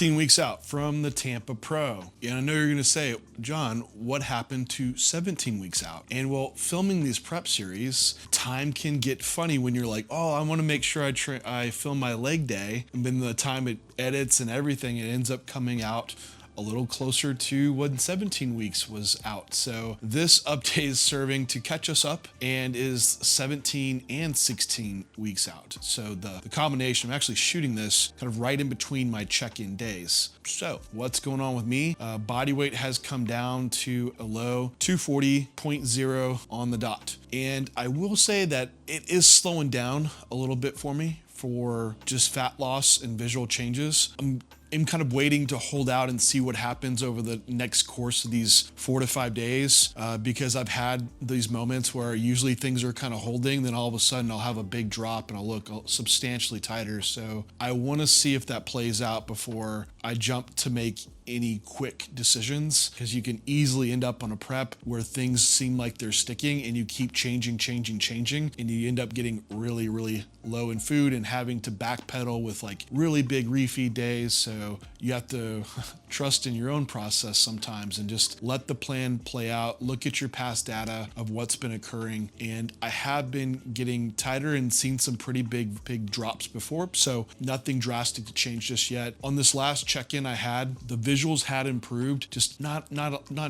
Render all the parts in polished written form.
16 weeks out from the Tampa Pro. And I know you're going to say, John, what happened to 17 weeks out? And well, filming these prep series, time can get funny when you're like, oh, I want to make sure I film my leg day. And then the time it edits and everything, it ends up coming out a little closer to when 17 weeks was out. So this update is serving to catch us up and is 17 and 16 weeks out. So the combination, I'm actually shooting this kind of right in between my check-in days. So what's going on with me? Body weight has come down to a low 240.0 on the dot. And I will say that it is slowing down a little bit for me for just fat loss and visual changes. I'm kind of waiting to hold out and see what happens over the next course of these 4 to 5 days because I've had these moments where usually things are kind of holding, then all of a sudden I'll have a big drop and I'll look substantially tighter. So I want to see if that plays out before I jump to make any quick decisions, because you can easily end up on a prep where things seem like they're sticking and you keep changing, and you end up getting really, really low in food and having to backpedal with like really big refeed days. So you have to trust in your own process sometimes and just let the plan play out. Look at your past data of what's been occurring. And I have been getting tighter and seen some pretty big drops before. So nothing drastic to change just yet. On this last check-in I had, the visuals had improved, just not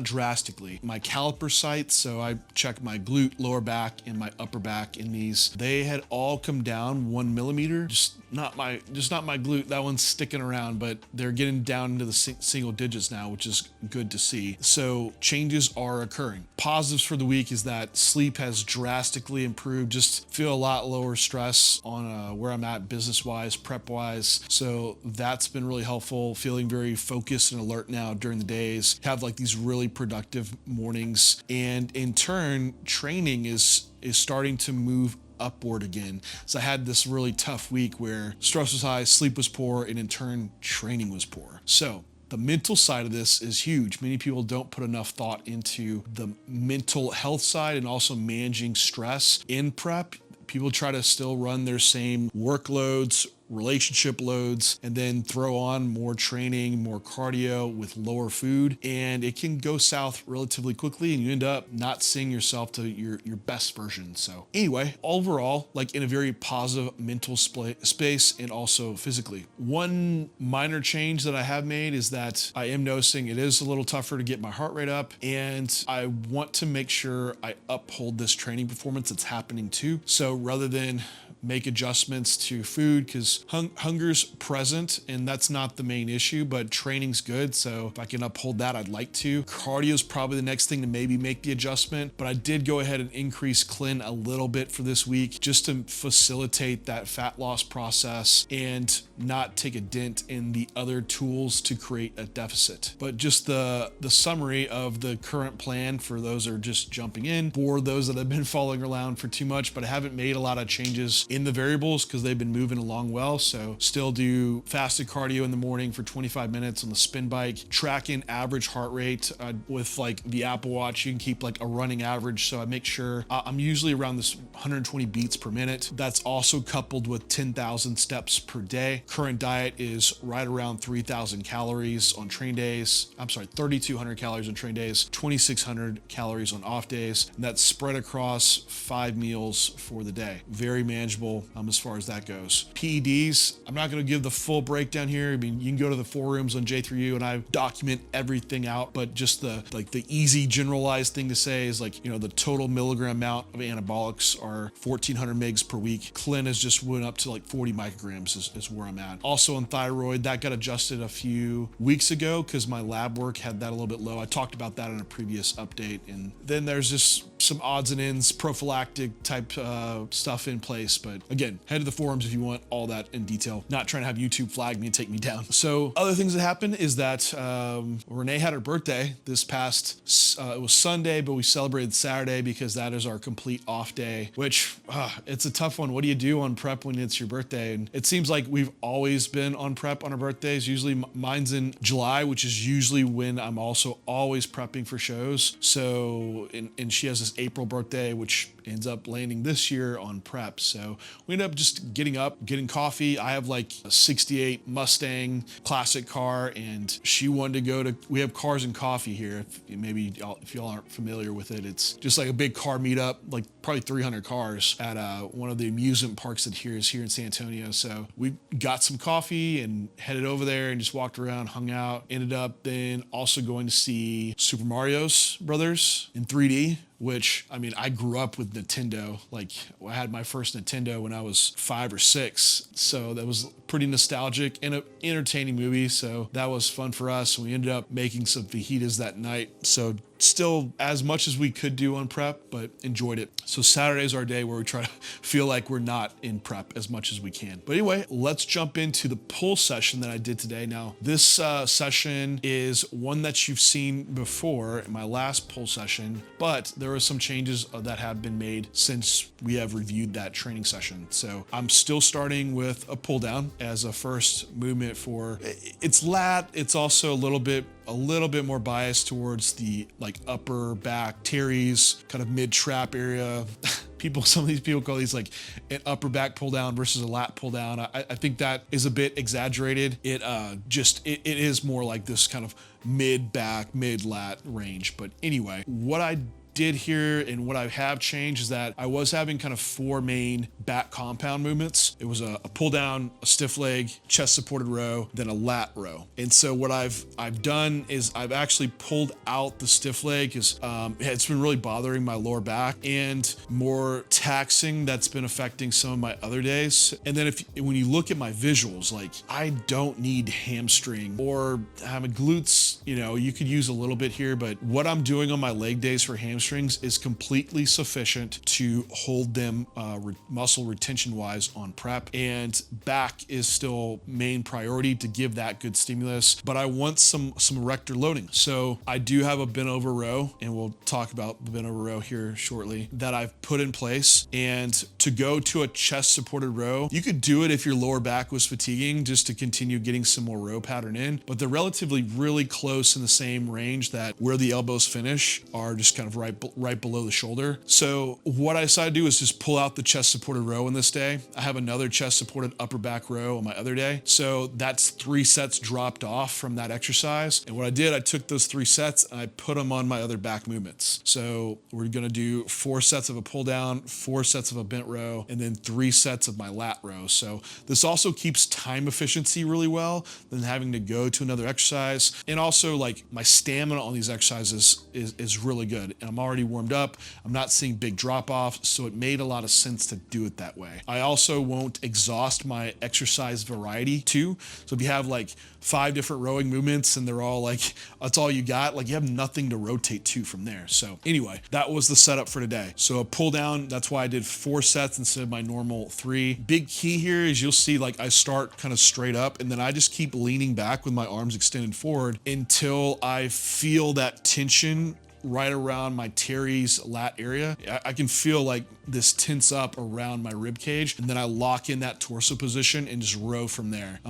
drastically. My caliper sites, so I checked my glute, lower back, and my upper back in these. They had all come down 1 millimeter. Just not my glute. That one's sticking around, but they're getting down into the single digits now, which is good to see. So changes are occurring. Positives for the week is that sleep has drastically improved. Just feel a lot lower stress on where I'm at business-wise, prep-wise. So that's been really helpful. Feeling very focused and alert now during the days. Have like these really productive mornings, and in turn, training is starting to move upward again. So I had this really tough week where stress was high, sleep was poor, and in turn, training was poor. So the mental side of this is huge. Many people don't put enough thought into the mental health side and also managing stress in prep. People try to still run their same workloads, relationship loads, and then throw on more training, more cardio with lower food, and it can go south relatively quickly and you end up not seeing yourself to your best version. So anyway, overall, like in a very positive mental space and also physically. One minor change that I have made is that I am noticing it is a little tougher to get my heart rate up, and I want to make sure I uphold this training performance that's happening too. So rather than make adjustments to food, because hunger's present and that's not the main issue, but training's good. So if I can uphold that, I'd like to. Cardio is probably the next thing to maybe make the adjustment, but I did go ahead and increase clean a little bit for this week just to facilitate that fat loss process and not take a dent in the other tools to create a deficit. But just the summary of the current plan for those who are just jumping in, for those that have been following around for too much, but I haven't made a lot of changes in the variables because they've been moving along well. So still do fasted cardio in the morning for 25 minutes on the spin bike, tracking average heart rate with like the Apple Watch. You can keep like a running average. So I make sure I'm usually around this 120 beats per minute. That's also coupled with 10,000 steps per day. Current diet is right around 3,000 calories on train days. I'm sorry, 3,200 calories on train days, 2,600 calories on off days. And that's spread across 5 meals for the day. Very manageable as far as that goes. PEDs, I'm not going to give the full breakdown here. I mean, you can go to the forums on J3U and I document everything out, but just the easy generalized thing to say is like, the total milligram amount of anabolics are 1,400 mgs per week. Clin has just went up to like 40 micrograms is where I'm at. Also on thyroid, that got adjusted a few weeks ago because my lab work had that a little bit low. I talked about that in a previous update. And then there's just some odds and ends, prophylactic type stuff in place. But again, head to the forums if you want all that in detail. Not trying to have YouTube flag me and take me down. So other things that happened is that Renee had her birthday this past, it was Sunday, but we celebrated Saturday because that is our complete off day, which it's a tough one. What do you do on prep when it's your birthday? And it seems like we've always been on prep on our birthdays. Usually mine's in July, which is usually when I'm also always prepping for shows. So, and she has this John's April birthday, which ends up landing this year on prep. So we ended up just getting up, getting coffee. I have like a 68 Mustang classic car, and she wanted to go to, we have Cars and Coffee here. If y'all aren't familiar with it, it's just like a big car meetup, like probably 300 cars at one of the amusement parks that is here in San Antonio. So we got some coffee and headed over there and just walked around, hung out. Ended up then also going to see Super Mario's Brothers in 3D, which, I mean, I grew up with Nintendo. Like, I had my first Nintendo when I was 5 or 6. So that was pretty nostalgic and an entertaining movie. So that was fun for us. We ended up making some fajitas that night. So still as much as we could do on prep, but enjoyed it. So Saturday's our day where we try to feel like we're not in prep as much as we can. But anyway, let's jump into the pull session that I did today. Now, this session is one that you've seen before in my last pull session, but there are some changes that have been made since we have reviewed that training session. So I'm still starting with a pull down as a first movement for, it's lat. It's also a little bit more biased towards the like upper back teres, kind of mid trap area. Some of these people call these like an upper back pull down versus a lat pull down. I think that is a bit exaggerated. It is more like this kind of mid back, mid lat range. But anyway, what I did here and what I have changed is that I was having kind of 4 main back compound movements. It was a pull down, a stiff leg, chest supported row, then a lat row. And so what I've done is I've actually pulled out the stiff leg because it's been really bothering my lower back and more taxing that's been affecting some of my other days. And then when you look at my visuals, like I don't need hamstring or have glutes, you could use a little bit here, but what I'm doing on my leg days for hamstrings is completely sufficient to hold them muscle retention wise on prep, and back is still main priority to give that good stimulus, but I want some erector loading. So I do have a bent over row, and we'll talk about the bent over row here shortly, that I've put in place. And to go to a chest supported row, you could do it if your lower back was fatiguing just to continue getting some more row pattern in, but they're relatively really close in the same range that where the elbows finish are just kind of right below the shoulder. So what I decided to do is just pull out the chest supported row in this day. I have another chest supported upper back row on my other day. So that's 3 sets dropped off from that exercise. And what I did, I took those 3 sets and I put them on my other back movements. So we're gonna do 4 sets of a pull down, 4 sets of a bent row, and then 3 sets of my lat row. So this also keeps time efficiency really well than having to go to another exercise. And also like my stamina on these exercises is really good. And I'm already warmed up. I'm not seeing big drop off. So it made a lot of sense to do it that way. I also won't exhaust my exercise variety too. So if you have like 5 different rowing movements and they're all like, that's all you got, like you have nothing to rotate to from there. So anyway, that was the setup for today. So a pull down, that's why I did 4 sets instead of my normal 3. Big key here is you'll see like I start kind of straight up and then I just keep leaning back with my arms extended forward until I feel that tension right around my teres lat area. I can feel like this tense up around my rib cage, and then I lock in that torso position and just row from there.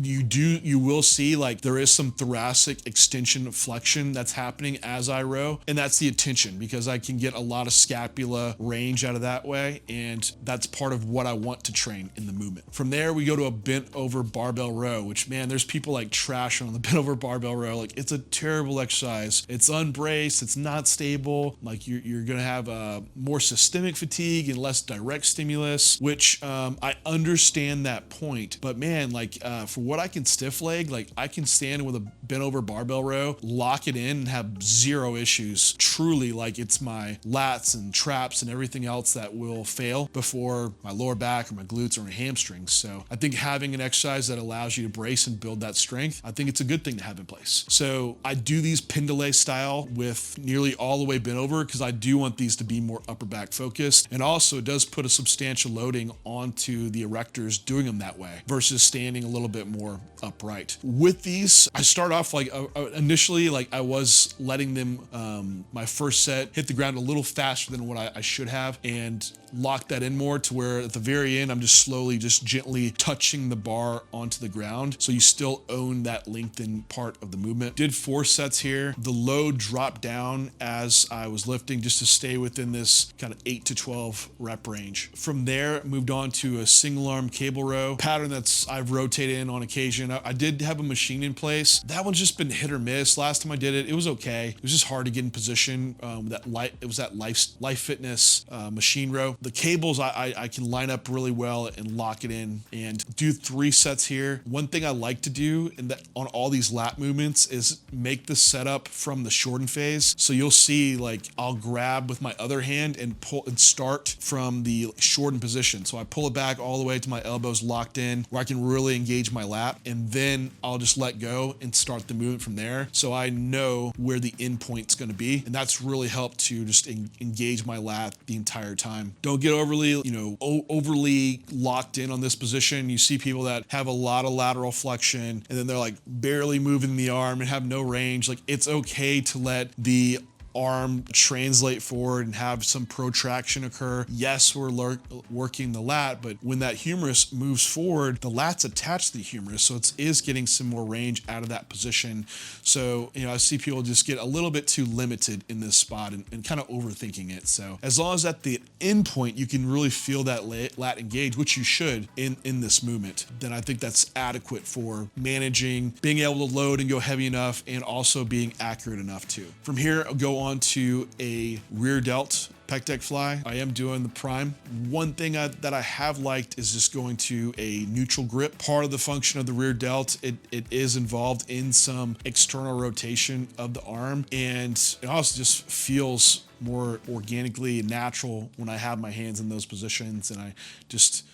You will see like there is some thoracic extension flexion that's happening as I row, and that's the intention because I can get a lot of scapula range out of that way, and that's part of what I want to train in the movement. From there, we go to a bent over barbell row, which man, there's people like trash on the bent over barbell row. Like it's a terrible exercise. It's unbraced. It's not stable. Like you're gonna have more systemic fatigue and less direct stimulus, which I understand that point. But man, like for what I can stiff leg, like I can stand with a bent over barbell row, lock it in and have 0 issues. Truly, like it's my lats and traps and everything else that will fail before my lower back or my glutes or my hamstrings. So I think having an exercise that allows you to brace and build that strength, I think it's a good thing to have in place. So I do these pendulé style with nearly all the way bent over because I do want these to be more upper back focused. And also it does put a substantial loading onto the erectors doing them that way versus standing a little bit more upright. With these, I start off like initially, like I was letting them, my first set hit the ground a little faster than what I should have and lock that in more to where at the very end, I'm just slowly, just gently touching the bar onto the ground. So you still own that lengthened part of the movement. Did 4 sets here. The load dropped down down as I was lifting just to stay within this kind of 8 to 12 rep range. From there, moved on to a single arm cable row pattern that's I've rotated in on occasion. I did have a machine in place. That one's just been hit or miss. Last time I did it, it was okay. It was just hard to get in position. It was that Life Fitness machine row. The cables, I can line up really well and lock it in and do 3 sets here. One thing I like to do on all these lat movements is make the setup from the shorten phase. So you'll see like I'll grab with my other hand and pull and start from the shorten position. So I pull it back all the way to my elbows locked in where I can really engage my lat, and then I'll just let go and start the movement from there. So I know where the end point's going to be, and that's really helped to just engage my lat the entire time. Don't get overly locked in on this position. You see people that have a lot of lateral flexion and then they're like barely moving the arm and have no range. Like, it's okay to let the arm translate forward and have some protraction occur. Yes, we're working the lat, but when that humerus moves forward, the lat's attached to the humerus, so it is getting some more range out of that position. So, I see people just get a little bit too limited in this spot and kind of overthinking it. So as long as at the end point, you can really feel that lat engage, which you should in this movement, then I think that's adequate for managing, being able to load and go heavy enough, and also being accurate enough too. From here, I'll go on to a rear delt pec deck fly. I am doing the prime. One thing that I have liked is just going to a neutral grip. Part of the function of the rear delt, it is involved in some external rotation of the arm, and it also just feels more organically natural when I have my hands in those positions. And I just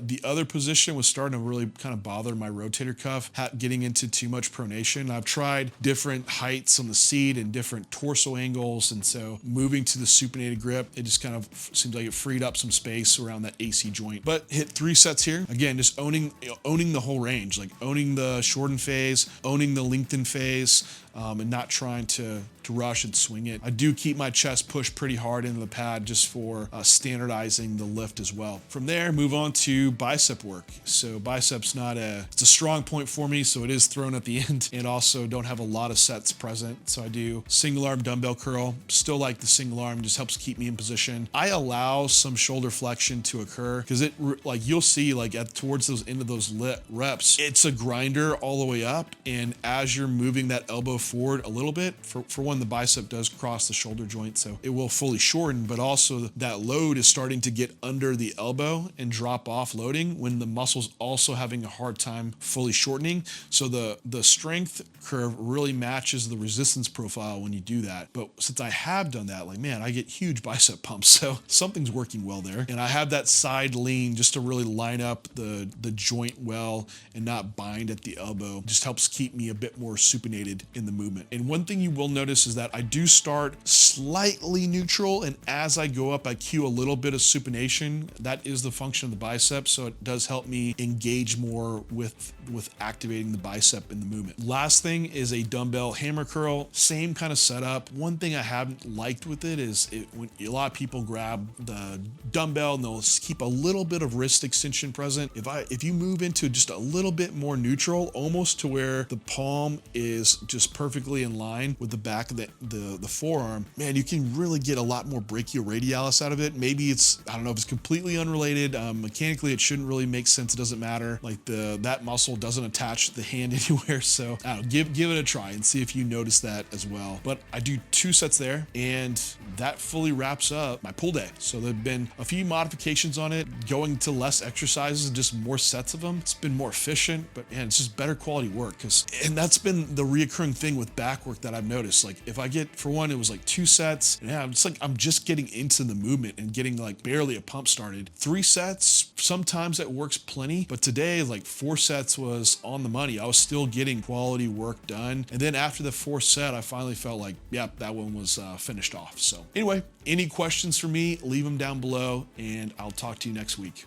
the other position was starting to really kind of bother my rotator cuff, getting into too much pronation. I've tried different heights on the seat and different torso angles, and so moving to the supinated grip, it just kind of seems like it freed up some space around that AC joint. But hit 3 sets here. Again, just owning the whole range, like owning the shorten phase, owning the lengthen phase, and not trying to rush and swing it. I do keep my chest pushed pretty hard into the pad just for standardizing the lift as well. From there, move on to bicep work. So biceps it's a strong point for me, so it is thrown at the end, and also don't have a lot of sets present. So I do single arm dumbbell curl. Still like the single arm, just helps keep me in position. I allow some shoulder flexion to occur because it, like you'll see, like towards those end of those reps, it's a grinder all the way up, and as you're moving that elbow forward a little bit, for one, the bicep does cross the shoulder joint, so it will fully shorten, but also that load is starting to get under the elbow and drop off loading when the muscle's also having a hard time fully shortening. So the strength curve really matches the resistance profile when you do that. But since I have done that, like, man, I get huge bicep pumps, so something's working well there. And I have that side lean just to really line up the joint well and not bind at the elbow. Just helps keep me a bit more supinated in the movement. And one thing you will notice is that I do start slightly neutral, and as I go up, I cue a little bit of supination. That is the function of the bicep, so it does help me engage more with activating the bicep in the movement. Last thing is a dumbbell hammer curl. Same kind of setup. One thing I haven't liked with it is when a lot of people grab the dumbbell and they'll keep a little bit of wrist extension present. If you move into just a little bit more neutral, almost to where the palm is just perfectly in line with the back of the forearm, man, you can really get a lot more brachioradialis out of it. Maybe I don't know if it's completely unrelated. Mechanically, it shouldn't really make sense. It doesn't matter. Like that muscle doesn't attach the hand anywhere. So I don't know, give it a try and see if you notice that as well. But I do 2 sets there, and that fully wraps up my pull day. So there've been a few modifications on it, going to less exercises and just more sets of them. It's been more efficient, but man, it's just better quality work. And that's been the reoccurring thing with back work that I've noticed. Like if I get, for one, it was like 2 sets, and yeah, it's like I'm just getting into the movement and getting like barely a pump started. 3 sets, sometimes that works plenty, but today like 4 sets was on the money. I was still getting quality work done. And then after the 4th set, I finally felt like, yep, that one was finished off. So anyway, any questions for me, leave them down below, and I'll talk to you next week.